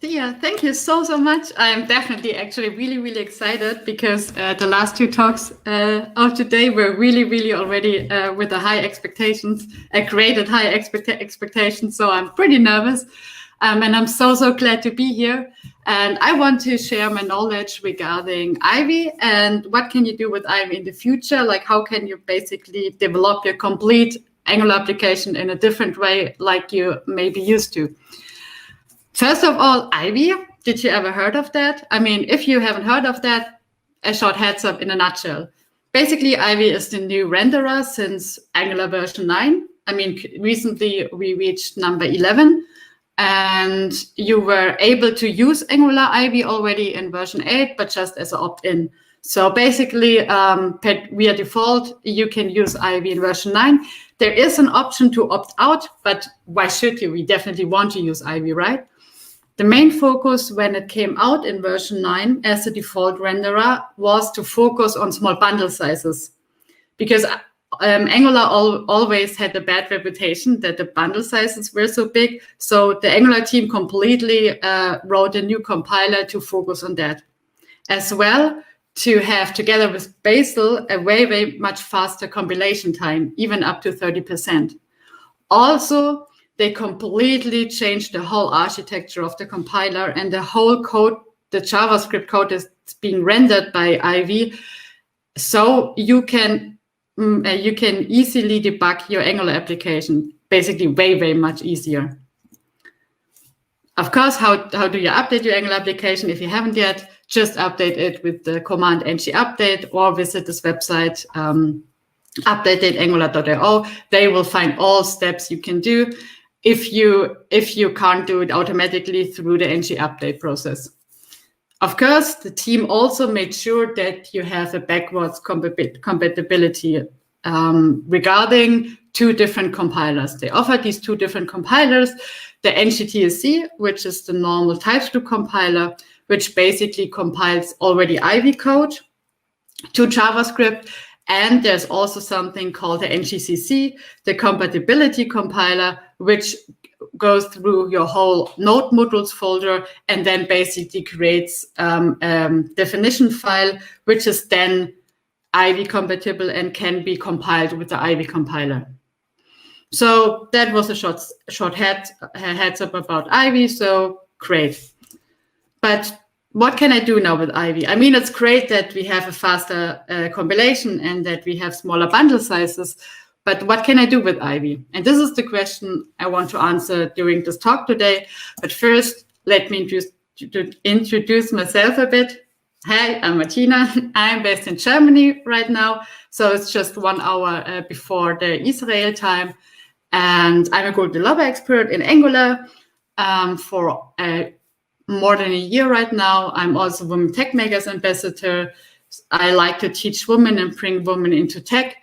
Yeah, thank you so much. I'm definitely actually really excited because the last two talks of today were really already with the high expectations, created high expectations. So I'm pretty nervous, and I'm so glad to be here. And I want to share my knowledge regarding Ivy and what can you do with Ivy in the future? Like how can you basically develop your complete Angular application in a different way like you maybe used to. First of all, Ivy, did you ever heard of that? I mean, if you haven't heard of that, a short heads up in a nutshell. Basically, Ivy is the new renderer since Angular version 9. I mean, recently we reached number 11, and you were able to use Angular Ivy already in version 8, but just as an opt-in. So basically, via default, you can use Ivy in version 9. There is an option to opt out, but why should you? We definitely want to use Ivy, right? The main focus when it came out in version 9 as a default renderer was to focus on small bundle sizes, because Angular always had a bad reputation that the bundle sizes were so big. So the Angular team completely wrote a new compiler to focus on that. As well, to have, together with Bazel, a way much faster compilation time, even up to 30%. Also, they completely changed the whole architecture of the compiler, and the whole code, the JavaScript code is being rendered by Ivy. So you can easily debug your Angular application, basically way much easier. Of course, how do you update your Angular application? If you haven't yet, just update it with the command ngUpdate or visit this website, update.angular.io. They will find all steps you can do if you can't do it automatically through the ngUpdate process. Of course, the team also made sure that you have a backwards compatibility regarding two different compilers. They offer these two different compilers, the ngTSC, which is the normal TypeScript compiler, which basically compiles already Ivy code to JavaScript. And there's also something called the ngCC, the compatibility compiler, which goes through your whole node modules folder and then basically creates definition file, which is then Ivy compatible and can be compiled with the Ivy compiler. So that was a short heads up about Ivy. So great. But what can I do now with Ivy? I mean, it's great that we have a faster compilation and that we have smaller bundle sizes, but what can I do with Ivy? And this is the question I want to answer during this talk today. But first, let me introduce myself a bit. Hi, I'm Martina. I'm based in Germany right now. So it's just 1 hour before the Israel time. And I'm a good developer expert in Angular for more than a year right now. I'm also Women Tech Makers Ambassador. I like to teach women and bring women into tech.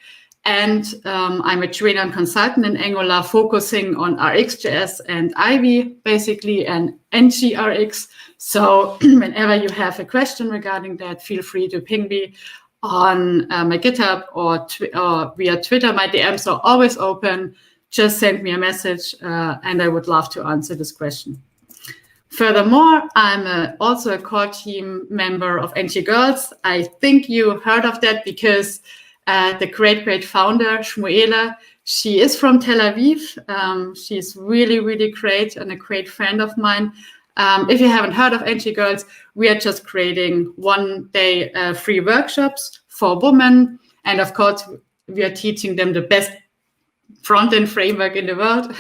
And I'm a trainer and consultant in Angular, focusing on RxJS and Ivy, basically, and ngRx. So whenever you have a question regarding that, feel free to ping me on my GitHub or via Twitter. My DMs are always open. Just send me a message, and I would love to answer this question. Furthermore, I'm also a core team member of ngGirls. I think you heard of that because the great founder, Shmuela, she is from Tel Aviv. She's really great and a great friend of mine. If you haven't heard of ngGirls, we are just creating one-day free workshops for women. And of course, we are teaching them the best front-end framework in the world.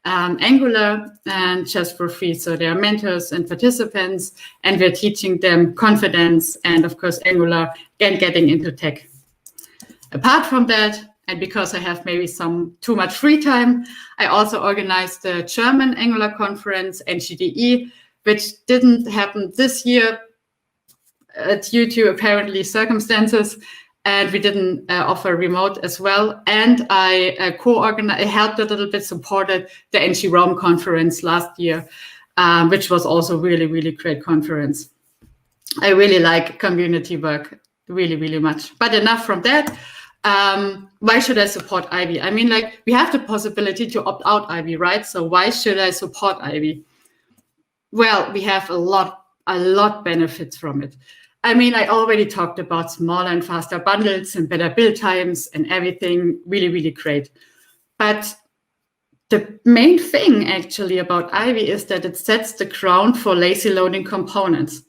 Angular, and just for free. So they are mentors and participants, and we're teaching them confidence and, of course, Angular and getting into tech. Apart from that, and because I have maybe too much free time, I also organized the German Angular conference, NGDE, which didn't happen this year due to apparently circumstances. And we didn't offer remote as well. And I helped a little bit, supported the NG Rome conference last year, which was also really great conference. I really like community work really much. But enough from that. Why should I support Ivy? I mean, like, we have the possibility to opt out Ivy, right? So why should I support Ivy? well, we have a lot benefits from it. I mean, I already talked about smaller and faster bundles and better build times and everything, really, really great. But the main thing actually about Ivy is that it sets the ground for lazy loading components.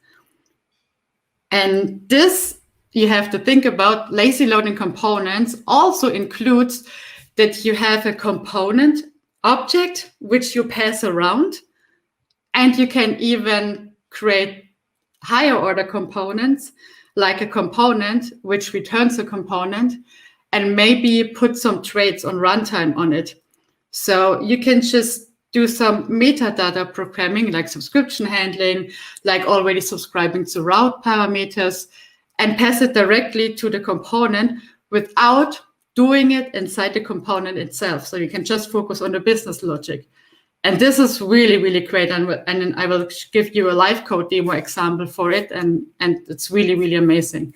And this, you have to think about, lazy loading components also includes that you have a component object which you pass around, and you can even create higher order components, like a component which returns a component, and maybe put some traits on runtime on it. So you can just do some metadata programming, like subscription handling, like already subscribing to route parameters, and pass it directly to the component without doing it inside the component itself. So you can just focus on the business logic. And this is really, really great. And I will give you a live code demo example for it. And it's really, really amazing.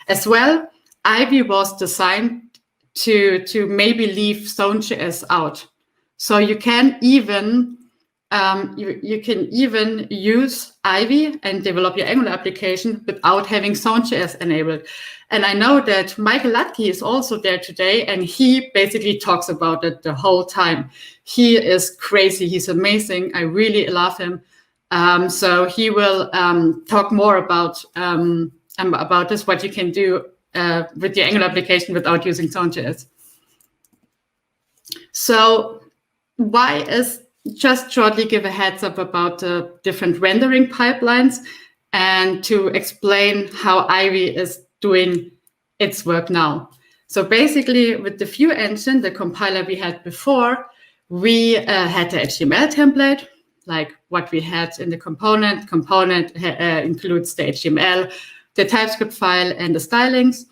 As well, Ivy was designed to maybe leave Zone.js out. So you can even you can even use Ivy and develop your Angular application without having Zone.js enabled. And I know that Michael Latke is also there today, and he basically talks about it the whole time. He is crazy. He's amazing. I really love him. So he will talk more about this, what you can do with your Angular application without using Zone.js. So why is, just shortly give a heads up about the different rendering pipelines and to explain how Ivy is doing its work now. So basically with the ViewEngine, the compiler we had before, we had the HTML template, like what we had in the component. Component includes the HTML, the TypeScript file, and the stylings.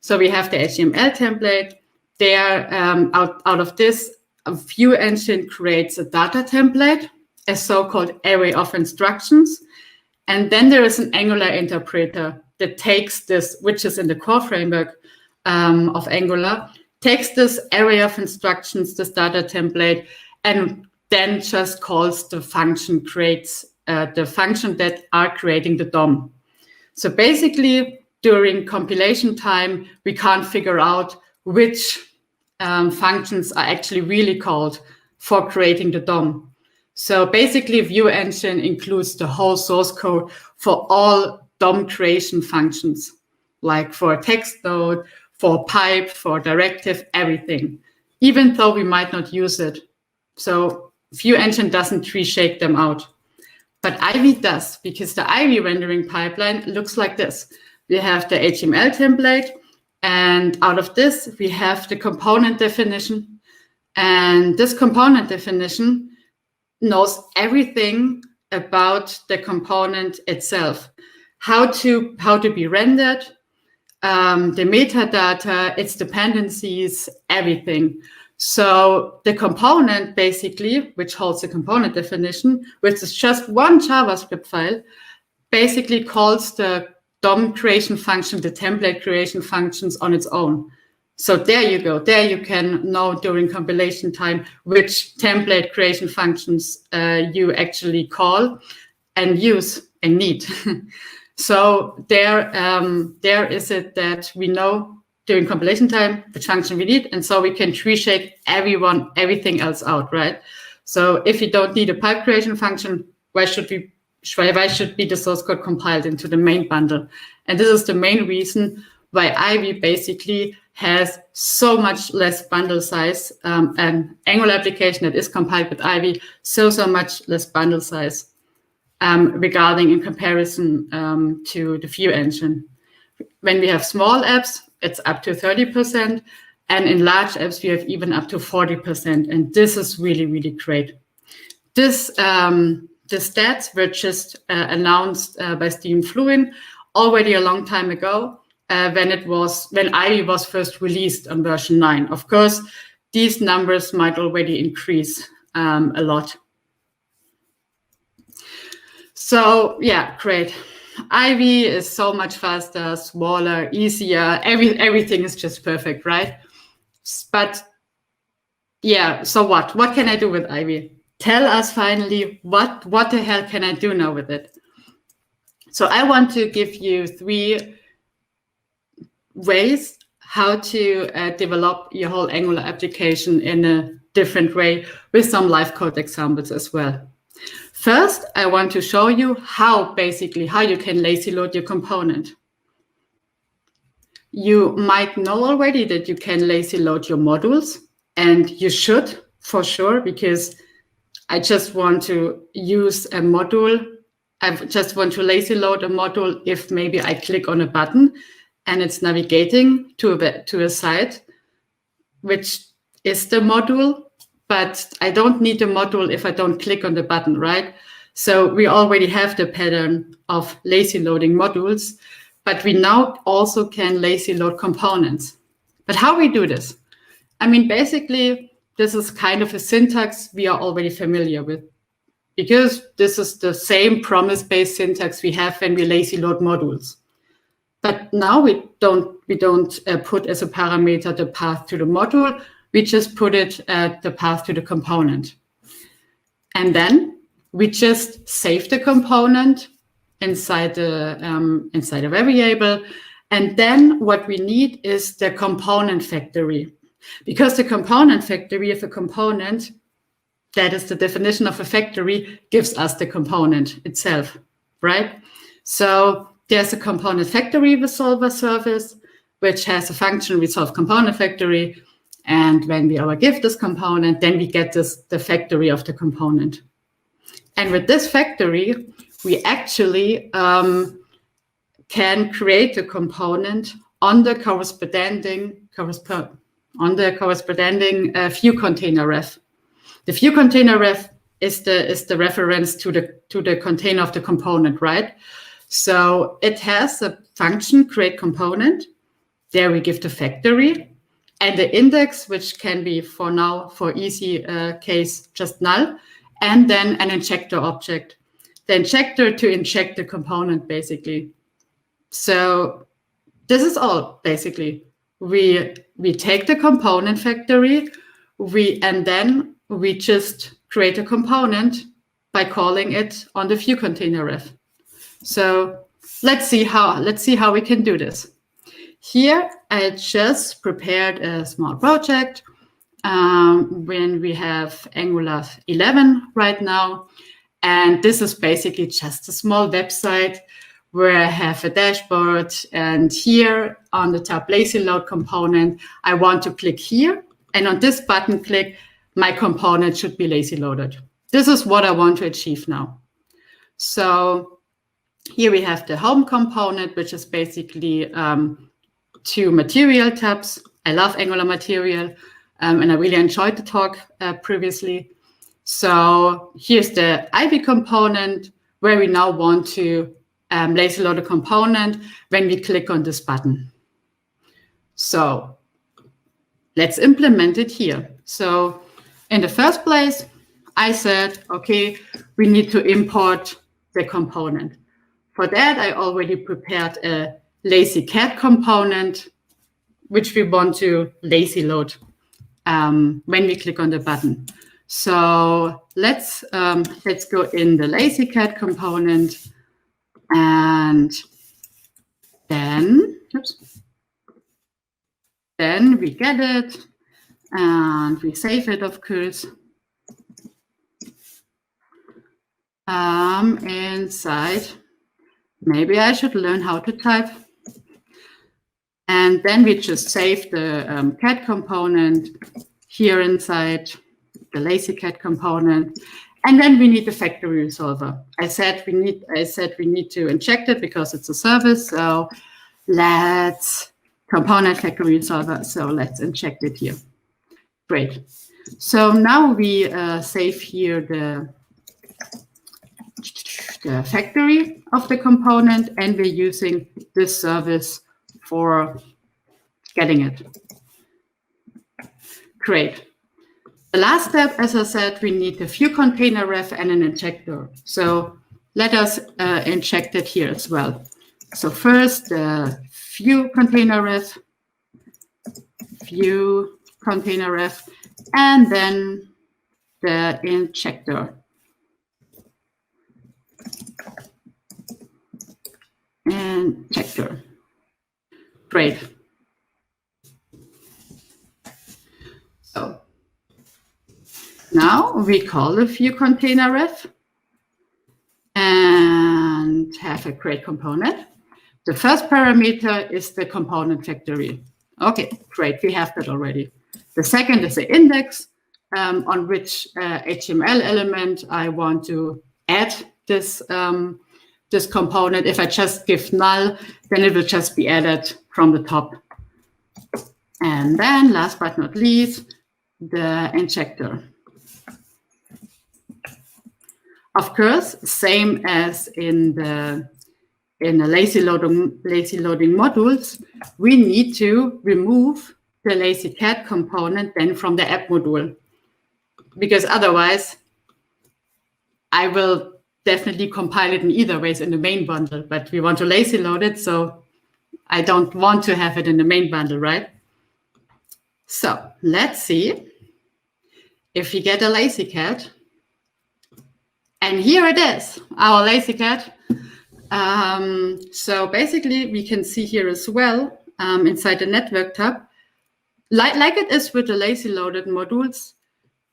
So we have the HTML template. There, out of this, a ViewEngine creates a data template, a so-called array of instructions. And then there is an Angular interpreter that takes this, which is in the core framework of Angular, takes this array of instructions, this data template, and then just calls the function, creates the function that are creating the DOM. So basically, during compilation time, we can't figure out which functions are actually really called for creating the DOM. So basically, ViewEngine includes the whole source code for all DOM creation functions, like for text node, for pipe, for directive, everything, even though we might not use it. So ViewEngine doesn't reshake them out. But Ivy does, because the Ivy rendering pipeline looks like this. We have the HTML template, and out of this, we have the component definition. And this component definition knows everything about the component itself, how to be rendered, the metadata, its dependencies, everything. So the component basically, which holds the component definition, which is just one JavaScript file, basically calls the DOM creation function, the template creation functions on its own. So there you go. There you can know during compilation time which template creation functions you actually call and use and need. So there is it that we know during compilation time which function we need, and so we can reshake everything else out, right? So if you don't need a pipe creation function, why should be the source code compiled into the main bundle? And this is the main reason why Ivy basically has so much less bundle size, an Angular application that is compiled with Ivy, so much less bundle size regarding in comparison to the ViewEngine. When we have small apps, it's up to 30%, and in large apps, we have even up to 40%, and this is really, really great. This the stats were just announced by Steven Fluin already a long time ago when Ivy was first released on version 9. Of course, these numbers might already increase a lot. So yeah, great. Ivy is so much faster, smaller, easier. Everything is just perfect, right? But yeah, so what? What can I do with Ivy? tell us finally what the hell can I do now with it. So I want to give you 3 ways how to develop your whole Angular application in a different way with some live code examples as well. First, I want to show you how you can lazy load your component. You might know already that you can lazy load your modules, and you should for sure, because I just want to use a module. I just want to lazy load a module if maybe I click on a button and it's navigating to a site, which is the module, but I don't need the module if I don't click on the button, right? So we already have the pattern of lazy loading modules, but we now also can lazy load components. But how we do this? I mean, basically, this is kind of a syntax we are already familiar with, because this is the same promise-based syntax we have when we lazy load modules. But now we don't put as a parameter the path to the module. We just put it at the path to the component. And then we just save the component inside a variable. And then what we need is the component factory. Because the component factory of a component, that is the definition of a factory, gives us the component itself, right? So there's a component factory resolver service, which has a function resolve component factory. And when we give this component, then we get the factory of the component. And with this factory, we actually can create a component on the corresponding view container ref. The view container ref is the reference to the container of the component, right? So it has a function create component. There we give the factory and the index, which can be for now, for easy case, just null, and then an injector object. The injector to inject the component, basically. So this is all, basically. We take the component factory, and then we just create a component by calling it on the view container ref. So let's see how we can do this. Here I just prepared a small project when we have Angular 11 right now. And this is basically just a small website where I have a dashboard, and here on the top lazy load component, I want to click here, and on this button click, my component should be lazy loaded. This is what I want to achieve now. So here we have the home component, which is basically 2 material tabs. I love Angular material, and I really enjoyed the talk previously. So here's the Ivy component, where we now want to lazy load a component when we click on this button. So let's implement it here. So in the first place, I said, okay, we need to import the component. For that, I already prepared a lazy cat component, which we want to lazy load when we click on the button. So let's go in the lazy cat component, and then we get it and we save it, of course, inside. Maybe I should learn how to type. And then we just save the cat component here inside the lazy cat component. And then we need the factory resolver. I said we need to inject it because it's a service. So let's component factory resolver. So let's inject it here. Great. So now we save here the factory of the component, and we're using this service for getting it. Great. The last step, as I said, we need the view container ref and an injector. So let us inject it here as well. So first, the view container ref, and then the injector. Injector. Great. So now we call the ViewContainerRef and have a create component. The first parameter is the component factory. Okay, great, we have that already. The second is the index on which HTML element I want to add this, this component. If I just give null, then it will just be added from the top. And then last but not least, the injector. Of course, same as in the lazy loading modules, we need to remove the lazy cat component then from the app module, because otherwise I will definitely compile it in either ways in the main bundle, but we want to lazy load it, so I don't want to have it in the main bundle, right? So let's see if we get a lazy cat. And here it is, our lazy cat. So basically we can see here as well, inside the network tab, like it is with the lazy loaded modules,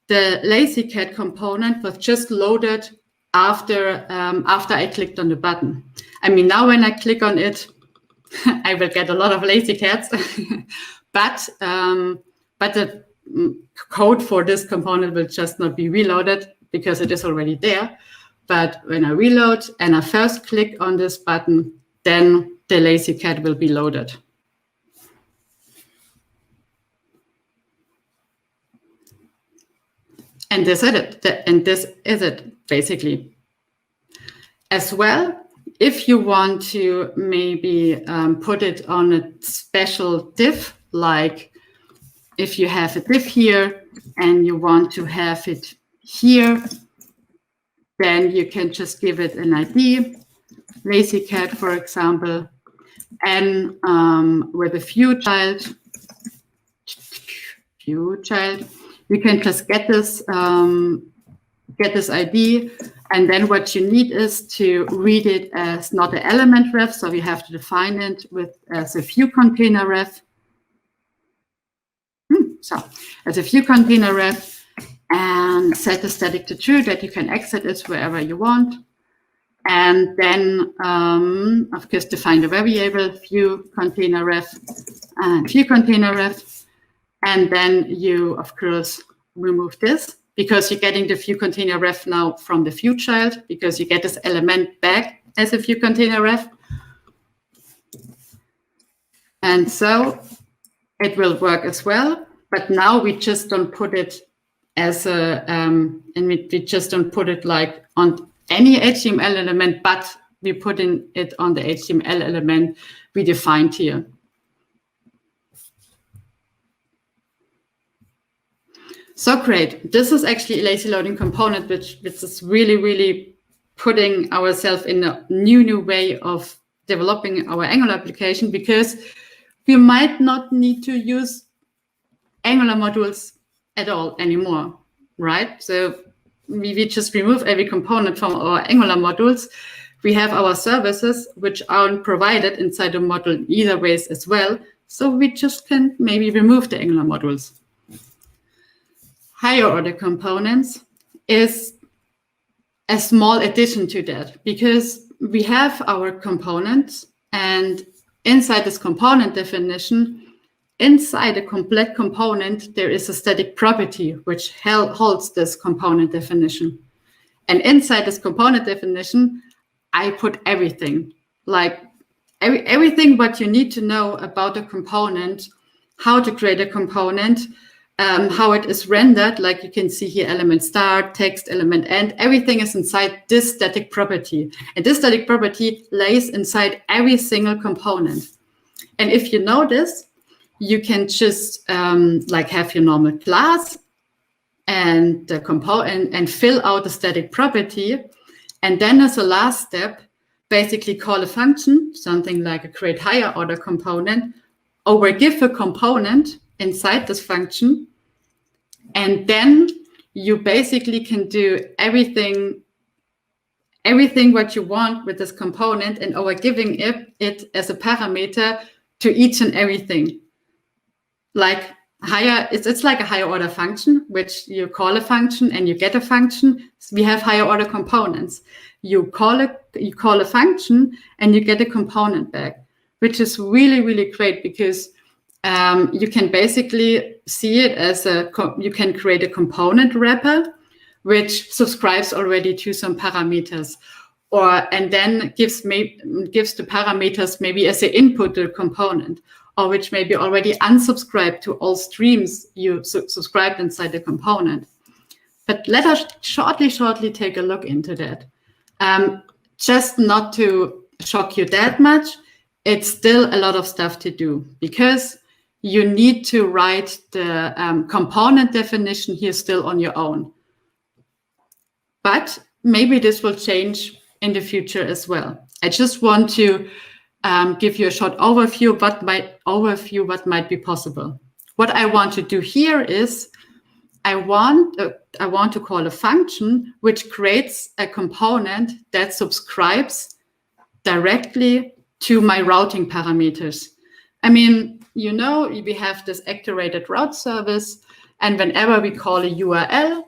the lazy cat component was just loaded after I clicked on the button. I mean, now when I click on it, I will get a lot of lazy cats, but the code for this component will just not be reloaded because it is already there. But when I reload and I first click on this button, then the lazy cat will be loaded. And this is it, basically. As well, if you want to maybe put it on a special div, like if you have a div here and you want to have it here, then you can just give it an ID, lazy cat, for example, and with a view child, you can just get this ID, and then what you need is to read it as not an element ref, so we have to define it with as a view container ref. So as a view container ref, and set the static to true, that you can exit it wherever you want. And then, of course, define the variable view container ref and view container ref. And then you, of course, remove this because you're getting the view container ref now from the view child, because you get this element back as a view container ref. And so it will work as well. But now we just don't put it as a, and we just don't put it like on any HTML element, but we put in it on the HTML element we defined here. So great. This is actually a lazy loading component, which is really, really putting ourselves in a new way of developing our Angular application, because we might not need to use Angular modules at all anymore, right? So we just remove every component from our Angular modules. We have our services which aren't provided inside the module in either ways as well. So we just can maybe remove the Angular modules. Higher order components is a small addition to that, because we have our components, and inside this component definition, inside a complete component, there is a static property which holds this component definition. And inside this component definition, I put everything, like everything what you need to know about a component, how to create a component, how it is rendered, like you can see here, element start, text, element end, everything is inside this static property. And this static property lays inside every single component. And if you know this, you can just like have your normal class and the component and fill out the static property. And then as a last step, basically call a function, something like a create higher order component, or give a component inside this function. And then you basically can do everything what you want with this component, and over giving it as a parameter to each and everything. Like it's like a higher order function, which you call a function and you get a function. We have higher order components. You call a function and you get a component back, which is really, really great, because you can basically see it as you can create a component wrapper which subscribes already to some parameters, and then gives the parameters maybe as an input to the component, or which maybe already unsubscribe to all streams you subscribed inside the component. But let us shortly take a look into that. Just not to shock you that much, it's still a lot of stuff to do, because you need to write the component definition here still on your own. But maybe this will change in the future as well. I just want to give you a short overview what might be possible. What I want to do here is I want to call a function which creates a component that subscribes directly to my routing parameters. I mean, you know, we have this activated route service, and whenever we call a URL,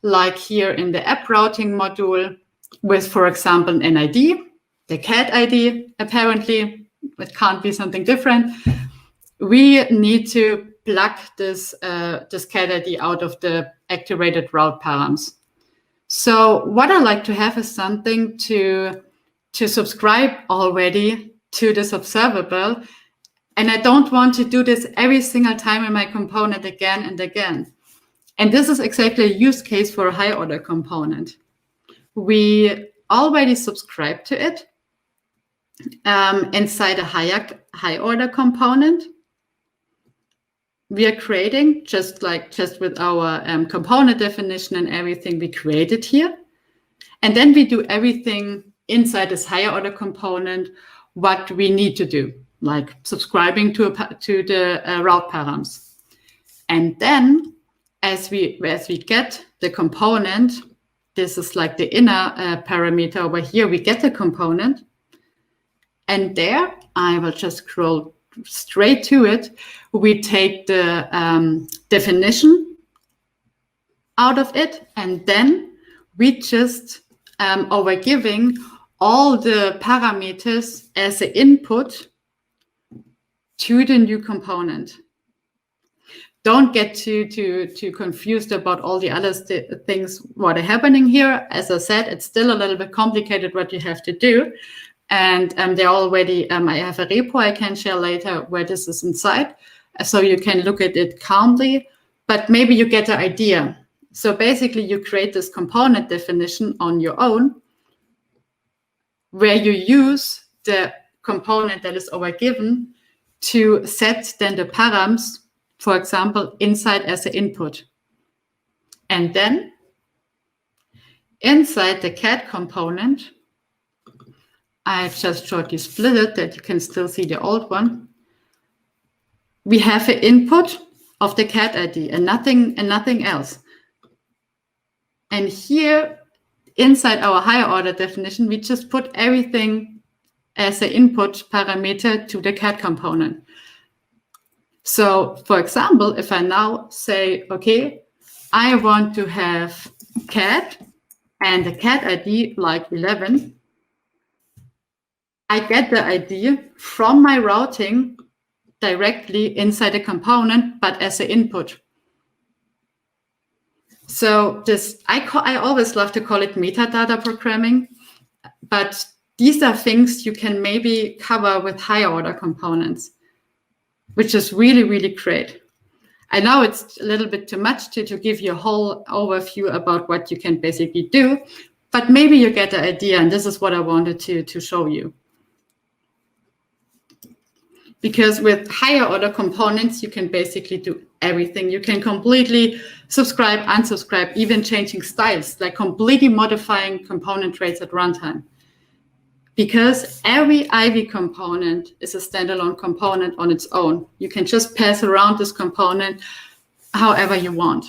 like here in the app routing module with, for example, an ID, the cat ID, apparently, it can't be something different, we need to plug this cat ID out of the activated route params. So what I like to have is something to subscribe already to this observable, and I don't want to do this every single time in my component again and again. And this is exactly a use case for a high order component. We already subscribe to it inside a high order component. We are creating just with our component definition and everything we created here. And then we do everything inside this higher order component what we need to do, like subscribing to the route params. And then as we get the component, this is like the inner parameter over here, we get the component. And there, I will just scroll straight to it. We take the definition out of it, and then we just over giving all the parameters as an input to the new component. Don't get too confused about all the other things what are happening here. As I said, it's still a little bit complicated what you have to do. And they already, I have a repo I can share later where this is inside. So you can look at it calmly, but maybe you get the idea. So basically you create this component definition on your own, where you use the component that is overgiven to set then the params, for example, inside as an input. And then inside the cat component, I just shortly split it that you can still see the old one. We have an input of the cat ID and nothing else. And here inside our higher order definition, we just put everything as an input parameter to the cat component. So for example, if I now say, okay, I want to have cat and the cat ID like 11, I get the ID from my routing directly inside the component, but as an input. So this, I always love to call it metadata programming, but these are things you can maybe cover with higher order components, which is really, really great. I know it's a little bit too much to give you a whole overview about what you can basically do, but maybe you get the idea, and this is what I wanted to show you. Because with higher order components, you can basically do everything. You can completely subscribe, unsubscribe, even changing styles, like completely modifying component traits at runtime. Because every Ivy component is a standalone component on its own. You can just pass around this component however you want.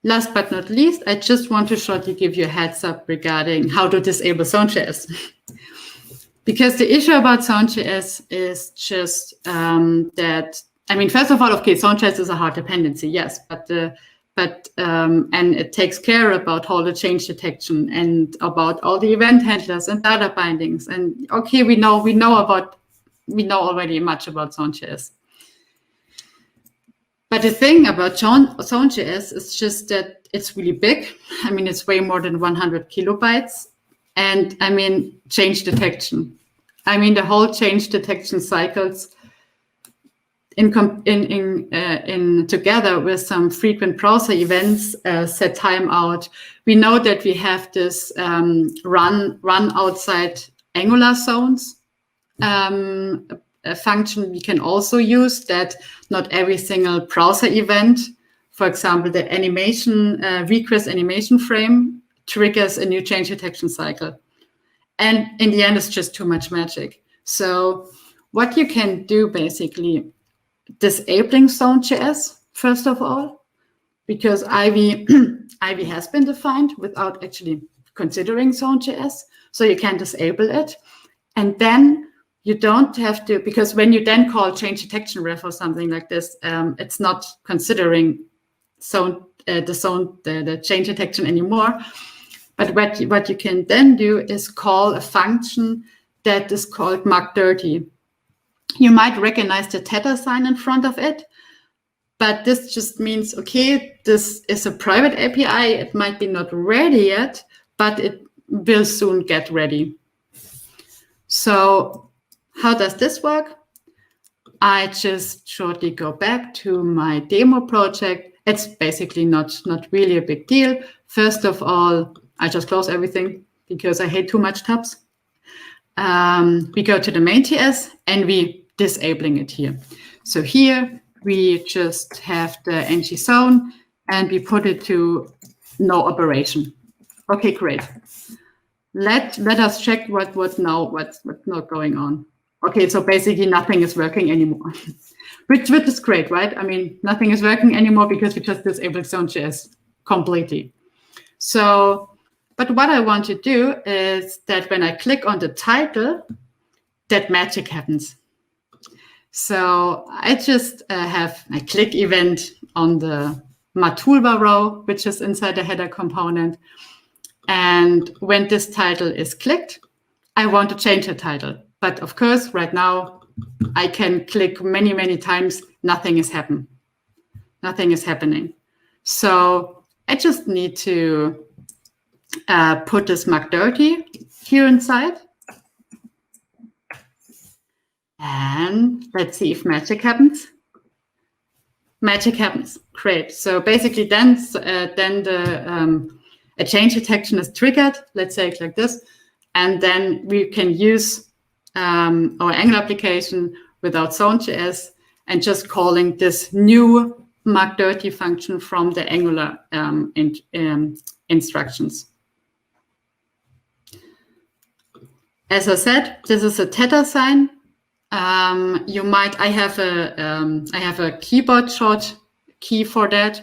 Last but not least, I just want to shortly give you a heads up regarding how to disable Zone.js. Because the issue about Zone.js is just that, I mean, first of all, okay, Zone.js is a hard dependency, yes, and it takes care about all the change detection and about all the event handlers and data bindings. And okay, we know already much about Zone.js. But the thing about Zone.js is just that it's really big. I mean, it's way more than 100 kilobytes. And I mean, change detection. I mean, the whole change detection cycles in together with some frequent browser events, set timeout. We know that we have this run outside Angular zones a function we can also use, that not every single browser event, for example, the animation request animation frame, triggers a new change detection cycle. And in the end, it's just too much magic. So what you can do, basically, disabling Zone.js, first of all, because Ivy has been defined without actually considering Zone.js. So you can disable it. And then you don't have to, because when you then call change detection ref or something like this, it's not considering the change detection anymore. But what you can then do is call a function that is called mark_dirty. You might recognize the theta sign in front of it, but this just means, okay, this is a private API. It might be not ready yet, but it will soon get ready. So how does this work? I just shortly go back to my demo project. It's basically not really a big deal. First of all, I just close everything because I hate too much tabs. We go to the main TS and we disabling it here. So here we just have the ng zone and we put it to no operation. Okay, great. Let us check what's not going on. Okay, so basically nothing is working anymore, which is great, right? I mean, nothing is working anymore because we just disabled Zone.js completely. So, but what I want to do is that when I click on the title, that magic happens. So I just have a click event on the my toolbar row, which is inside the header component. And when this title is clicked, I want to change the title. But of course, right now, I can click many, many times. Nothing is happening. Nothing is happening. So I just need to put this mark_dirty here inside. And let's see if magic happens. Magic happens. Great. So basically, then a change detection is triggered. Let's say it like this. And then we can use our Angular application without Zone.js and just calling this new mark_dirty function from the Angular instructions. As I said, this is a theta sign. I have a keyboard short key for that.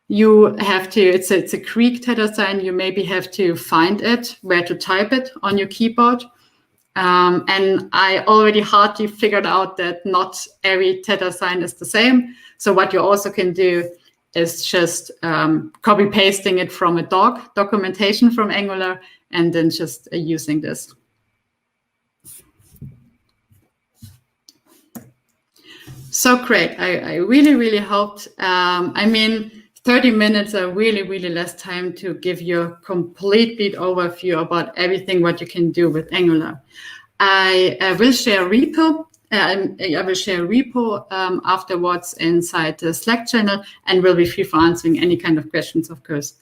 You have to, it's a Greek theta sign. You maybe have to find it, where to type it on your keyboard. And I already hardly figured out that not every theta sign is the same. So what you also can do is just copy pasting it from a documentation from Angular and then just using this. So great. I really, really hoped. I mean, 30 minutes are really, really less time to give you a complete overview about everything what you can do with Angular. I will share a repo. I will share a repo afterwards inside the Slack channel and will be free for answering any kind of questions, of course.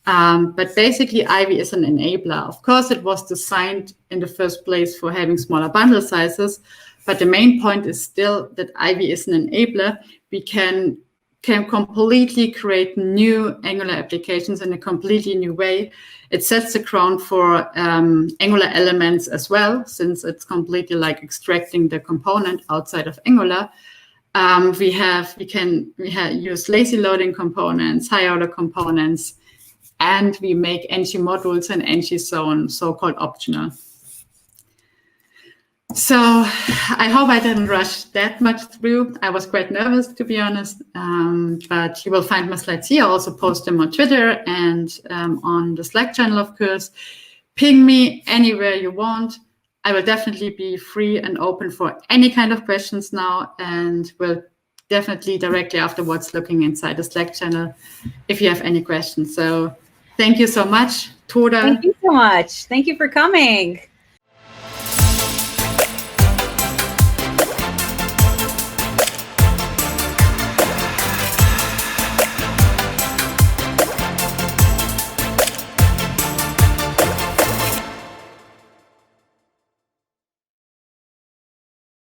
But basically, Ivy is an enabler. Of course, it was designed in the first place for having smaller bundle sizes. But the main point is still that Ivy is an enabler. We can completely create new Angular applications in a completely new way. It sets the ground for Angular elements as well, since it's completely like extracting the component outside of Angular. We can use lazy loading components, high order components, and we make ng modules and ng zone so-called optional. So I hope I didn't rush that much through. I was quite nervous, to be honest, but you will find my slides here. I also post them on Twitter and on the Slack channel, of course. Ping me anywhere you want. I will definitely be free and open for any kind of questions now, and will definitely directly afterwards looking inside the Slack channel if you have any questions. So thank you so much, Toda. Thank you so much. Thank you for coming.